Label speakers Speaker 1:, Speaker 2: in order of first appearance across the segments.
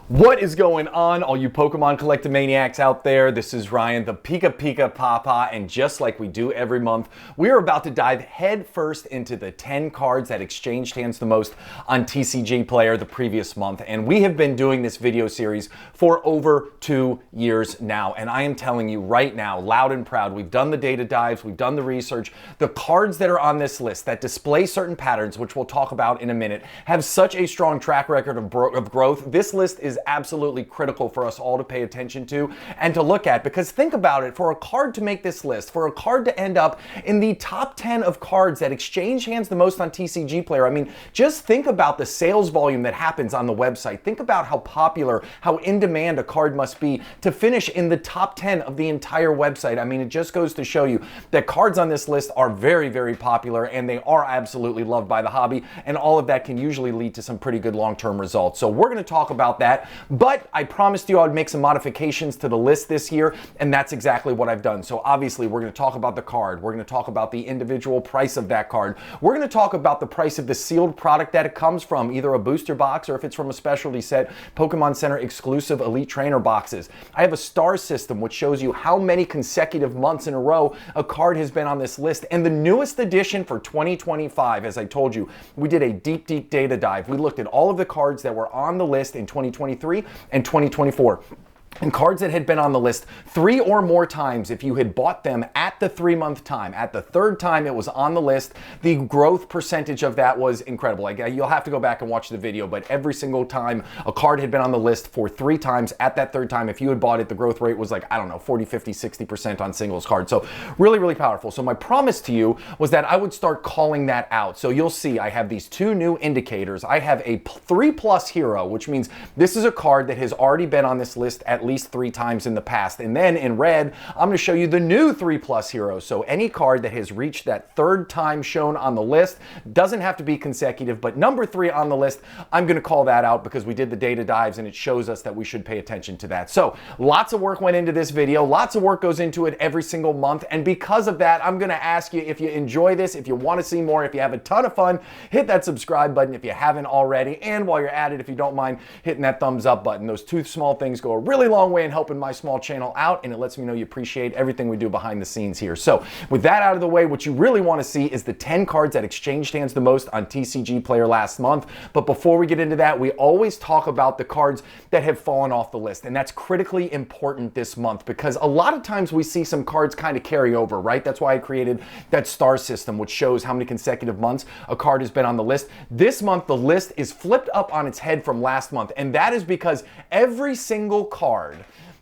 Speaker 1: What is going on, all you Pokemon collecting maniacs out there? This is Ryan, the PikaPikaPaPa, and just like we do every month, we are about to dive head first into the 10 cards that exchanged hands the most on TCG Player the previous month. And we have been doing this video series for over 2 years now. And I am telling you right now, loud and proud, we've done the data dives, we've done the research. The cards that are on this list that display certain patterns, which we'll talk about in a minute, have such a strong track record of growth. This list is absolutely critical for us all to pay attention to and to look at, because think about it, for a card to make this list, for a card to end up in the top 10 of cards that exchange hands the most on TCG Player, I mean, just think about the sales volume that happens on the website. Think about how popular, how in demand a card must be to finish in the top 10 of the entire website. I mean, it just goes to show you that cards on this list are very, very popular, and they are absolutely loved by the hobby, and all of that can usually lead to some pretty good long-term results. So we're going to talk about that. But I promised you I would make some modifications to the list this year, and that's exactly what I've done. So obviously we're going to talk about the card, we're going to talk about the individual price of that card, we're going to talk about the price of the sealed product that it comes from, either a booster box or if it's from a specialty set, Pokemon Center exclusive Elite Trainer boxes. I have a star system which shows you how many consecutive months in a row a card has been on this list, and the newest edition for 2025, as I told you, we did a deep data dive. We looked at all of the cards that were on the list in 2023 and 2024. And cards that had been on the list 3 or more times, if you had bought them at the 3-month time, at the third time it was on the list, the growth percentage of that was incredible. Like, you'll have to go back and watch the video, but every single time a card had been on the list for 3 times, at that third time, if you had bought it, the growth rate was like, I don't know, 40, 50, 60% on singles cards. So really, really powerful. So my promise to you was that I would start calling that out. So you'll see I have these 2 new indicators. I have a 3+ hero, which means this is a card that has already been on this list at least 3 times in the past. And then in red, I'm going to show you the new 3+ heroes. So any card that has reached that 3rd time shown on the list, doesn't have to be consecutive, but number 3 on the list, I'm going to call that out because we did the data dives and it shows us that we should pay attention to that. So lots of work went into this video. Lots of work goes into it every single month. And because of that, I'm going to ask you, if you enjoy this, if you want to see more, if you have a ton of fun, hit that subscribe button if you haven't already. And while you're at it, if you don't mind hitting that thumbs up button, those 2 small things go a really long way in helping my small channel out, and it lets me know you appreciate everything we do behind the scenes here. So with that out of the way, what you really want to see is the 10 cards that exchanged hands the most on TCG Player last month. But before we get into that, we always talk about the cards that have fallen off the list, and that's critically important this month because a lot of times we see some cards kind of carry over, right? That's why I created that star system, which shows how many consecutive months a card has been on the list. This month, the list is flipped up on its head from last month, and that is because every single card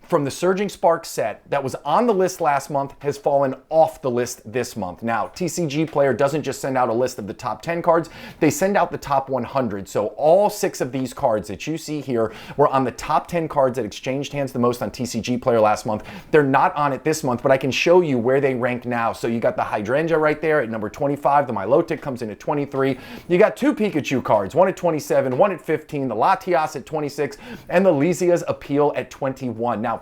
Speaker 1: from the Surging Sparks set that was on the list last month has fallen off the list this month. Now, TCG Player doesn't just send out a list of the top 10 cards, they send out the top 100. So all 6 of these cards that you see here were on the top 10 cards that exchanged hands the most on TCG Player last month. They're not on it this month, but I can show you where they rank now. So you got the Hydrangea right there at number 25, the Milotic comes in at 23. You got 2 Pikachu cards, one at 27, one at 15, the Latias at 26, and the Lysia's Appeal at 21. Now,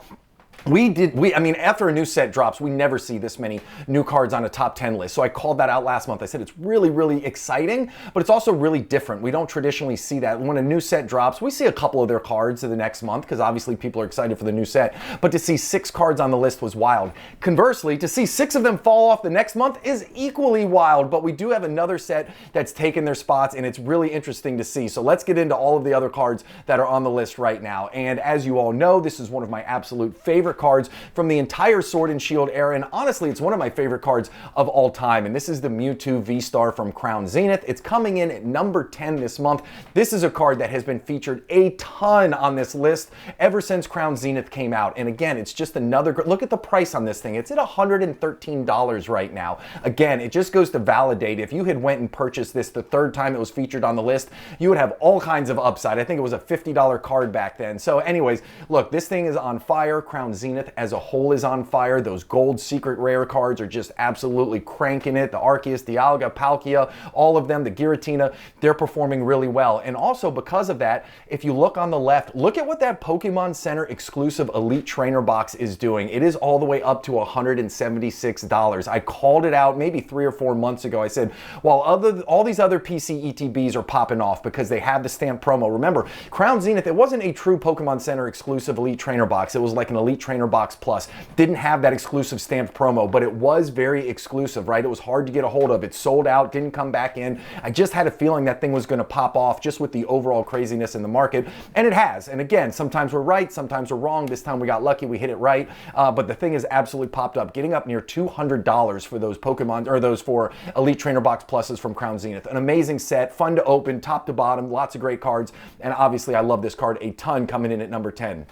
Speaker 1: I mean, after a new set drops, we never see this many new cards on a top 10 list. So I called that out last month. I said it's really, really exciting, but it's also really different. We don't traditionally see that. When a new set drops, we see a couple of their cards in the next month because obviously people are excited for the new set. But to see 6 cards on the list was wild. Conversely, to see 6 of them fall off the next month is equally wild, but we do have another set that's taken their spots, and it's really interesting to see. So let's get into all of the other cards that are on the list right now. And as you all know, this is one of my absolute favorite cards from the entire Sword and Shield era, and honestly, it's one of my favorite cards of all time, and this is the Mewtwo VSTAR from Crown Zenith. It's coming in at number 10 this month. This is a card that has been featured a ton on this list ever since Crown Zenith came out, and again, it's just another, look at the price on this thing. It's at $113 right now. Again, it just goes to validate, if you had went and purchased this the 3rd time it was featured on the list, you would have all kinds of upside. I think it was a $50 card back then. So anyways, look, this thing is on fire. Crown Zenith Zenith as a whole is on fire. Those gold secret rare cards are just absolutely cranking it. The Arceus, Dialga, Palkia, all of them, the Giratina, they're performing really well. And also because of that, if you look on the left, look at what that Pokemon Center exclusive Elite Trainer box is doing. It is all the way up to $176. I called it out maybe 3 or 4 months ago. I said, while all these other PC ETBs are popping off because they have the stamp promo. Remember, Crown Zenith, it wasn't a true Pokemon Center exclusive Elite Trainer box. It was like an Elite Trainer box plus. Didn't have that exclusive stamped promo, but it was very exclusive, right? It was hard to get a hold of. It sold out, didn't come back in. I just had a feeling that thing was going to pop off just with the overall craziness in the market, and it has. And again, sometimes we're right, sometimes we're wrong. This time we got lucky, we hit it right, but the thing has absolutely popped up, getting up near $200 for those Pokemon, or those 4 Elite Trainer box pluses from Crown Zenith. An amazing set, fun to open, top to bottom, lots of great cards, and obviously I love this card a ton, coming in at number 10.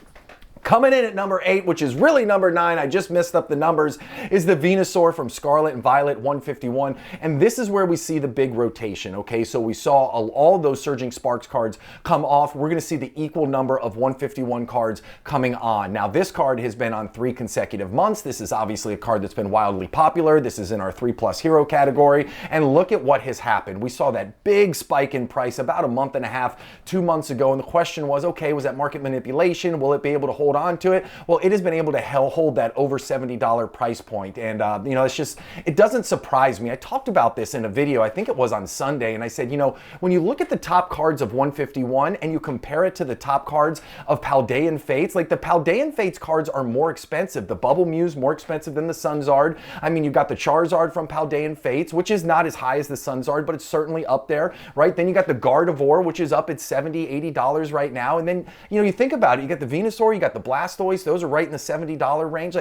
Speaker 1: Coming in at number 8, which is really number 9, I just messed up the numbers, is the Venusaur from Scarlet and Violet 151. And this is where we see the big rotation, okay? So we saw all of those Surging Sparks cards come off. We're going to see the equal number of 151 cards coming on. Now, this card has been on 3 consecutive months. This is obviously a card that's been wildly popular. This is in our 3+ hero category. And look at what has happened. We saw that big spike in price about a month and a half, 2 months ago. And the question was, okay, was that market manipulation? Will it be able to hold on to it? Well, it has been able to hold that over $70 price point. And, you know, it doesn't surprise me. I talked about this in a video, I think it was on Sunday, and I said, you know, when you look at the top cards of 151 and you compare it to the top cards of Paldean Fates, like the Paldean Fates cards are more expensive. The Bubble Mew's more expensive than the Sunzard. I mean, you've got the Charizard from Paldean Fates, which is not as high as the Sunzard, but it's certainly up there, right? Then you got the Gardevoir, which is up at $70, $80 right now. And then, you know, you think about it, you got the Venusaur, you got the Blastoise, those are right in the $70 range.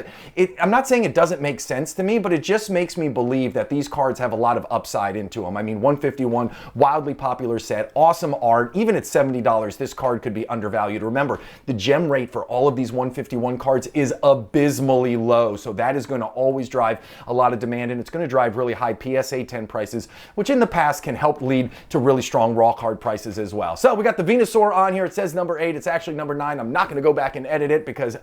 Speaker 1: I'm not saying it doesn't make sense to me, but it just makes me believe that these cards have a lot of upside into them. I mean, 151, wildly popular set, awesome art. Even at $70, this card could be undervalued. Remember, the gem rate for all of these 151 cards is abysmally low, so that is going to always drive a lot of demand, and it's going to drive really high PSA 10 prices, which in the past can help lead to really strong raw card prices as well. So we got the Venusaur on here. It says number 8. It's actually number 9. I'm not going to go back and edit it because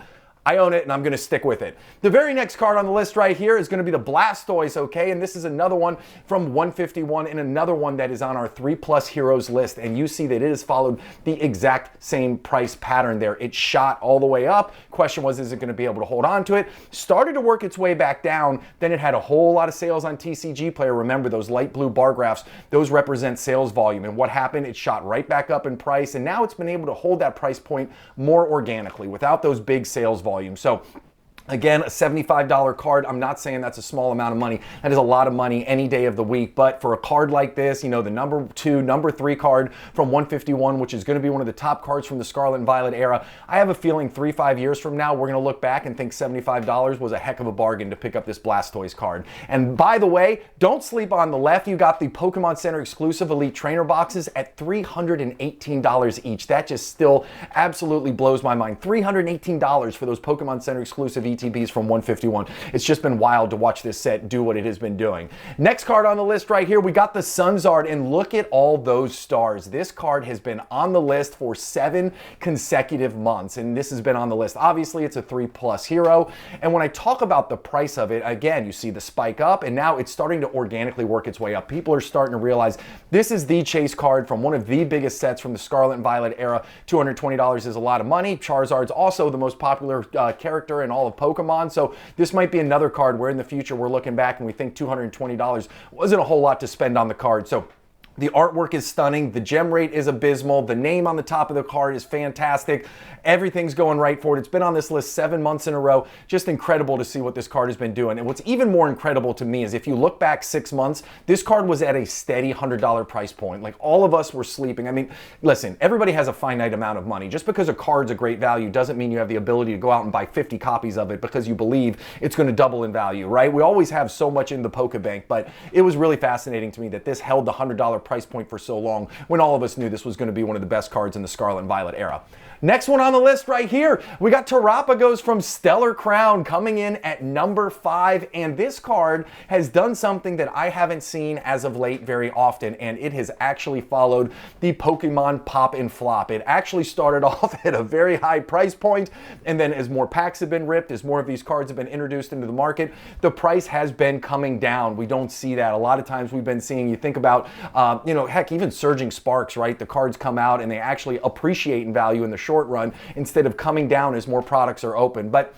Speaker 1: I own it and I'm going to stick with it. The very next card on the list right here is going to be the Blastoise, okay? And this is another one from 151 and another one that is on our 3+ heroes list. And you see that it has followed the exact same price pattern there. It shot all the way up. Question was, is it going to be able to hold on to it? Started to work its way back down. Then it had a whole lot of sales on TCG Player. Remember, those light blue bar graphs, those represent sales volume. And what happened? It shot right back up in price. And now it's been able to hold that price point more organically without those big sales volume. So again, a $75 card. I'm not saying that's a small amount of money. That is a lot of money any day of the week. But for a card like this, you know, the number 2, number 3 card from 151, which is going to be one of the top cards from the Scarlet and Violet era, I have a feeling 3-5 years from now, we're going to look back and think $75 was a heck of a bargain to pick up this Blastoise card. And by the way, don't sleep on the left. You got the Pokemon Center exclusive Elite Trainer boxes at $318 each. That just still absolutely blows my mind. $318 for those Pokemon Center exclusive ETBs from 151. It's just been wild to watch this set do what it has been doing. Next card on the list right here, we got the Sunzard, and look at all those stars. This card has been on the list for 7 consecutive months, and this has been on the list. Obviously, it's a 3+ hero, and when I talk about the price of it, again, you see the spike up, and now it's starting to organically work its way up. People are starting to realize this is the chase card from one of the biggest sets from the Scarlet and Violet era. $220 is a lot of money. Charizard's also the most popular character in all of Pokemon, so this might be another card where in the future we're looking back and we think $220 wasn't a whole lot to spend on the card. So the artwork is stunning. The gem rate is abysmal. The name on the top of the card is fantastic. Everything's going right for it. It's been on this list 7 months in a row. Just incredible to see what this card has been doing. And what's even more incredible to me is if you look back 6 months, this card was at a steady $100 price point. Like, all of us were sleeping. I mean, listen, everybody has a finite amount of money. Just because a card's a great value doesn't mean you have the ability to go out and buy 50 copies of it because you believe it's going to double in value, right? We always have so much in the Pokebank, but it was really fascinating to me that this held the $100 price point for so long when all of us knew this was going to be one of the best cards in the Scarlet and Violet era. Next one on the list right here, we got Terapagos from Stellar Crown coming in at number 5, and this card has done something that I haven't seen as of late very often, and it has actually followed the Pokemon pop and flop. It actually started off at a very high price point, and then as more packs have been ripped, as more of these cards have been introduced into the market, the price has been coming down. We don't see that. A lot of times we've been seeing, you think about, you know, heck, even Surging Sparks, right? The cards come out and they actually appreciate in value in the short run instead of coming down as more products are open. But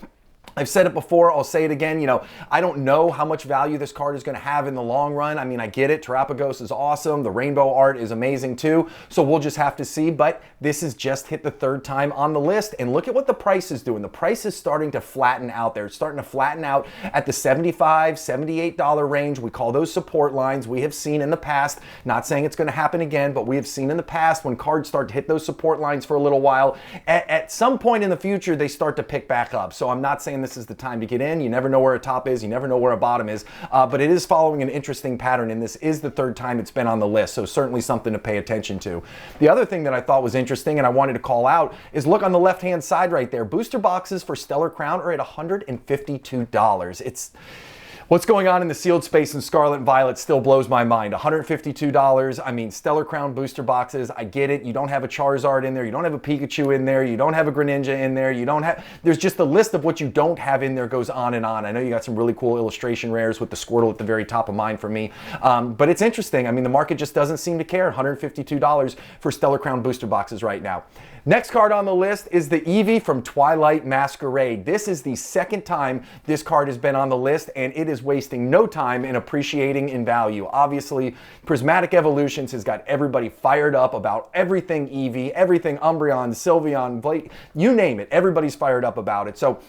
Speaker 1: I've said it before, I'll say it again, you know, I don't know how much value this card is going to have in the long run. I mean, I get it, Terapagos is awesome, the rainbow art is amazing too, so we'll just have to see, but this has just hit the 3rd time on the list, and look at what the price is doing. The price is starting to flatten out there. It's starting to flatten out at the $75, $78 range. We call those support lines. We have seen in the past, not saying it's going to happen again, but we have seen in the past when cards start to hit those support lines for a little while, at some point in the future, they start to pick back up. So I'm not saying this is the time to get in. You never know where a top is. You never know where a bottom is. But it is following an interesting pattern, and this is the 3rd time it's been on the list. So certainly something to pay attention to. The other thing that I thought was interesting and I wanted to call out is look on the left-hand side right there. Booster boxes for Stellar Crown are at $152. It's... What's going on in the sealed space in Scarlet and Violet still blows my mind. $152. I mean, Stellar Crown booster boxes, I get it. You don't have a Charizard in there. You don't have a Pikachu in there. You don't have a Greninja in there. You don't have... There's just a list of what you don't have in there goes on and on. I know you got some really cool illustration rares with the Squirtle at the very top of mind for me. But it's interesting. I mean, the market just doesn't seem to care. $152 for Stellar Crown booster boxes right now. Next card on the list is the Eevee from Twilight Masquerade. This is the 2nd time this card has been on the list, and it is wasting no time in appreciating in value. Obviously, Prismatic Evolutions has got everybody fired up about everything Eevee, everything Umbreon, Sylveon, Blake, you name it. Everybody's fired up about it. So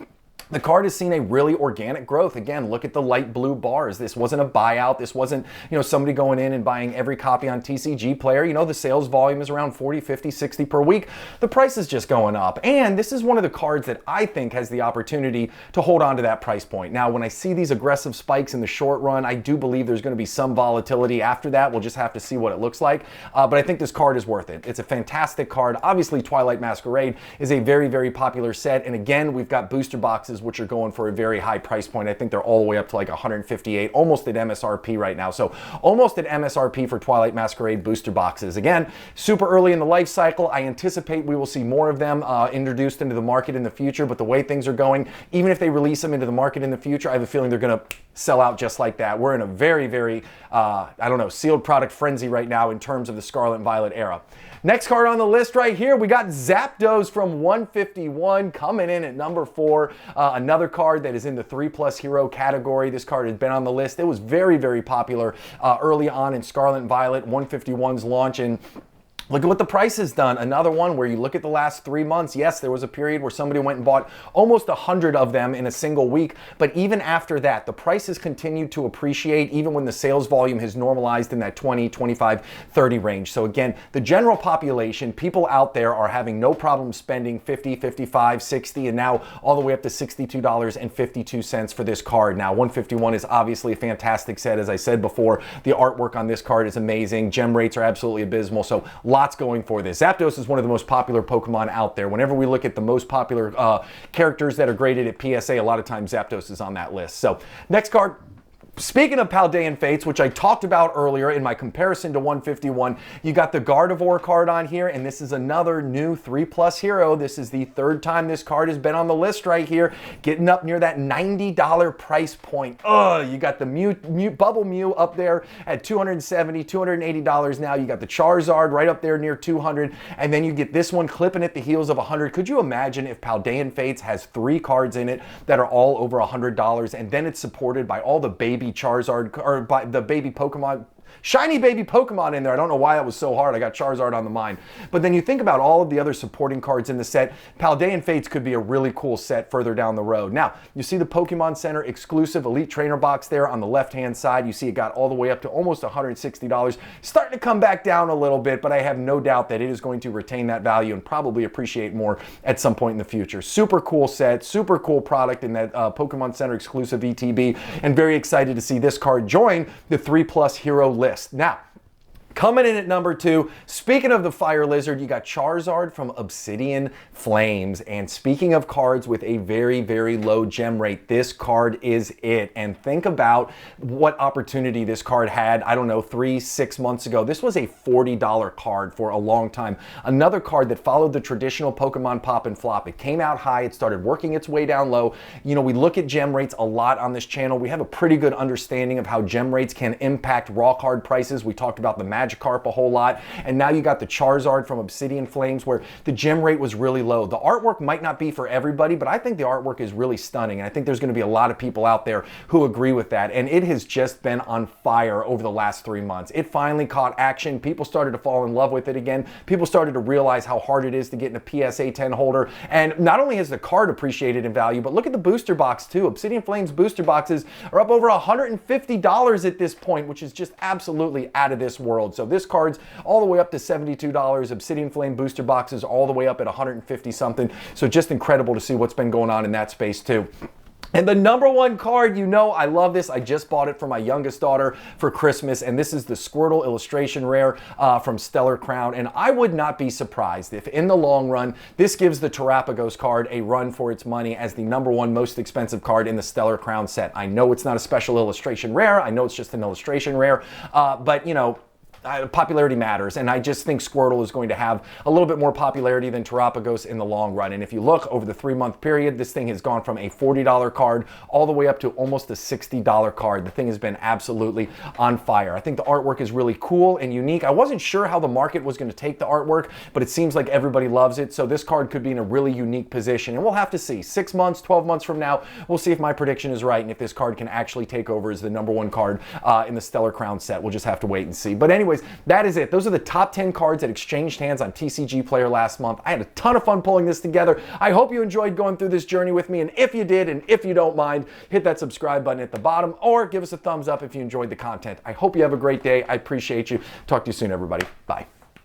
Speaker 1: the card has seen a really organic growth. Again, look at the light blue bars. This wasn't a buyout. This wasn't, you know, somebody going in and buying every copy on TCG Player. You know, the sales volume is around 40, 50, 60 per week. The price is just going up. And this is one of the cards that I think has the opportunity to hold on to that price point. Now, when I see these aggressive spikes in the short run, I do believe there's going to be some volatility after that. We'll just have to see what it looks like. But I think this card is worth it. It's a fantastic card. Obviously, Twilight Masquerade is a very, very popular set. And again, we've got booster boxes which are going for a very high price point. I think they're all the way up to like 158, almost at MSRP right now. So almost at MSRP for Twilight Masquerade booster boxes. Again, super early in the life cycle. I anticipate we will see more of them introduced into the market in the future, but the way things are going, even if they release them into the market in the future, I have a feeling they're going to sell out just like that. We're in a very, very, I don't know, sealed product frenzy right now in terms of the Scarlet and Violet era. Next card on the list right here, we got Zapdos from 151 coming in at number 4. Another card that is in the 3+ hero category. This card has been on the list. It was very, very popular early on in Scarlet and Violet. 151's launch, and look at what the price has done. Another one where you look at the last 3 months. Yes, there was a period where somebody went and bought almost 100 of them in a single week. But even after that, the price has continued to appreciate even when the sales volume has normalized in that 20, 25, 30 range. So again, the general population, people out there are having no problem spending 50, 55, 60, and now all the way up to $62.52 for this card. Now, 151 is obviously a fantastic set. As I said before, the artwork on this card is amazing. Gem rates are absolutely abysmal. So lots going for this. Zapdos is one of the most popular Pokemon out there. Whenever we look at the most popular characters that are graded at PSA, a lot of times Zapdos is on that list. So next card. Speaking of Paldean Fates, which I talked about earlier in my comparison to 151, you got the Gardevoir card on here, and this is another new 3+ hero. This is the 3rd time this card has been on the list right here, getting up near that $90 price point. You got the Bubble Mew up there at $270, $280 now. You got the Charizard right up there near $200, and then you get this one clipping at the heels of $100. Could you imagine if Paldean Fates has 3 cards in it that are all over $100, and then it's supported by all the baby Charizard, or by the baby Pokemon, shiny baby Pokemon in there. I don't know why that was so hard. I got Charizard on the mind. But then you think about all of the other supporting cards in the set. Paldean Fates could be a really cool set further down the road. Now, you see the Pokemon Center exclusive Elite Trainer box there on the left-hand side. You see it got all the way up to almost $160. Starting to come back down a little bit, but I have no doubt that it is going to retain that value and probably appreciate more at some point in the future. Super cool set, super cool product in that Pokemon Center exclusive ETB, and very excited to see this card join the 3+ hero list. Now, Coming in at number 2, speaking of the Fire Lizard, you got Charizard from Obsidian Flames. And speaking of cards with a very, very low gem rate, this card is it. And think about what opportunity this card had, I don't know, 3-6 months ago. This was a $40 card for a long time. Another card that followed the traditional Pokemon pop and flop. It came out high, it started working its way down low. You know, we look at gem rates a lot on this channel. We have a pretty good understanding of how gem rates can impact raw card prices. We talked about the Magikarp a whole lot, and now you got the Charizard from Obsidian Flames where the gem rate was really low. The artwork might not be for everybody, but I think the artwork is really stunning, and I think there's going to be a lot of people out there who agree with that, and it has just been on fire over the last 3 months. It finally caught action. People started to fall in love with it again. People started to realize how hard it is to get in a PSA 10 holder, and not only has the card appreciated in value, but look at the booster box too. Obsidian Flames booster boxes are up over $150 at this point, which is just absolutely out of this world. So this card's all the way up to $72. Obsidian Flame booster boxes all the way up at 150 something. So just incredible to see what's been going on in that space too. And the number 1 card, you know I love this. I just bought it for my youngest daughter for Christmas, and this is the Squirtle illustration rare from Stellar Crown. And I would not be surprised if in the long run, this gives the Terapagos card a run for its money as the number 1 most expensive card in the Stellar Crown set. I know it's not a special illustration rare. I know it's just an illustration rare, but you know, popularity matters, and I just think Squirtle is going to have a little bit more popularity than Terapagos in the long run. And if you look over the 3-month period, this thing has gone from a $40 card all the way up to almost a $60 card. The thing has been absolutely on fire. I think the artwork is really cool and unique. I wasn't sure how the market was going to take the artwork, but it seems like everybody loves it, so this card could be in a really unique position, and we'll have to see. 6 months, 12 months from now, we'll see if my prediction is right and if this card can actually take over as the number 1 card in the Stellar Crown set. We'll just have to wait and see. But anyways, that is it. Those are the top 10 cards that exchanged hands on TCG Player last month. I had a ton of fun pulling this together. I hope you enjoyed going through this journey with me, and if you did, and if you don't mind, hit that subscribe button at the bottom, or give us a thumbs up if you enjoyed the content. I hope you have a great day. I appreciate you. Talk to you soon, everybody. Bye.